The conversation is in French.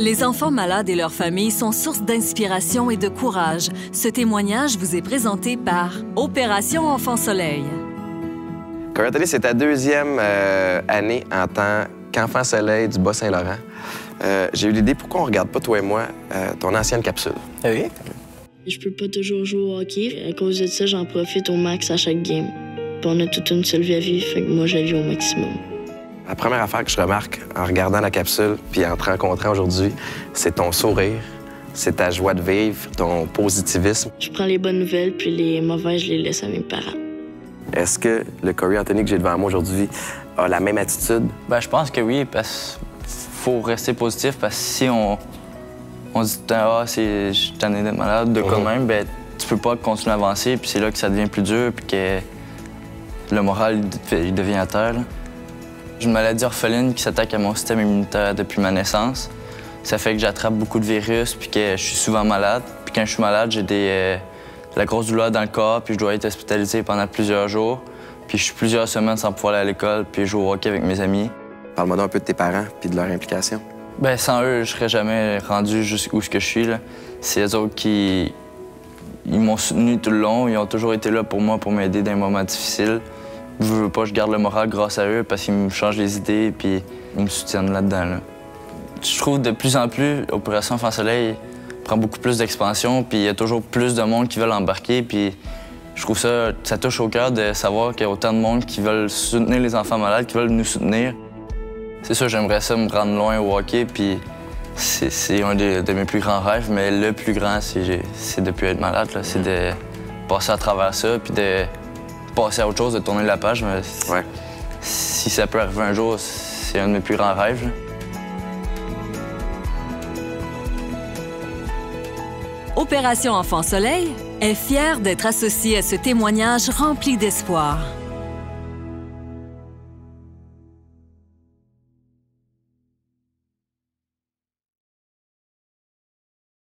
Les enfants malades et leurs familles sont source d'inspiration et de courage. Ce témoignage vous est présenté par Opération Enfant Soleil. Cory Anthony, c'est ta deuxième année en tant qu'Enfant Soleil du Bas-Saint-Laurent. J'ai eu l'idée, pourquoi on regarde pas, toi et moi, ton ancienne capsule? Oui. Je peux pas toujours jouer au hockey. À cause de ça, j'en profite au max à chaque game. Puis on a toute une seule vie à vivre, fait que moi, je la vis au maximum. La première affaire que je remarque en regardant la capsule puis en te rencontrant aujourd'hui, c'est ton sourire, c'est ta joie de vivre, ton positivisme. Je prends les bonnes nouvelles, puis les mauvaises, je les laisse à mes parents. Est-ce que le Cory Anthony que j'ai devant moi aujourd'hui a la même attitude? Je pense que oui, parce qu'il faut rester positif, parce que si on dit tout le temps « Ah, je suis tanné d'être malade », de quand même, tu peux pas continuer à avancer, puis c'est là que ça devient plus dur, puis que le moral il devient à terre. Là. J'ai une maladie orpheline qui s'attaque à mon système immunitaire depuis ma naissance. Ça fait que j'attrape beaucoup de virus, puis que je suis souvent malade. Puis quand je suis malade, j'ai de la grosse douleur dans le corps, puis je dois être hospitalisé pendant plusieurs jours. Puis je suis plusieurs semaines sans pouvoir aller à l'école, puis je joue au hockey avec mes amis. Parle-moi donc un peu de tes parents puis de leur implication. Sans eux, je serais jamais rendu jusqu'où je suis. C'est eux autres qui m'ont soutenu tout le long. Ils ont toujours été là pour moi, pour m'aider dans les moments difficiles. Je veux pas, je garde le moral grâce à eux parce qu'ils me changent les idées puis ils me soutiennent là-dedans. Là. Je trouve de plus en plus, Opération Enfant Soleil prend beaucoup plus d'expansion puis il y a toujours plus de monde qui veulent embarquer puis je trouve ça touche au cœur de savoir qu'il y a autant de monde qui veulent soutenir les enfants malades, qui veulent nous soutenir. C'est sûr, j'aimerais ça me rendre loin au hockey puis c'est un de mes plus grands rêves, mais le plus grand, c'est de plus être malade. C'est de passer à travers ça puis de passer à autre chose, de tourner la page. Mais si ça peut arriver un jour, c'est un de mes plus grands rêves. Là. Opération Enfant Soleil est fière d'être associée à ce témoignage rempli d'espoir.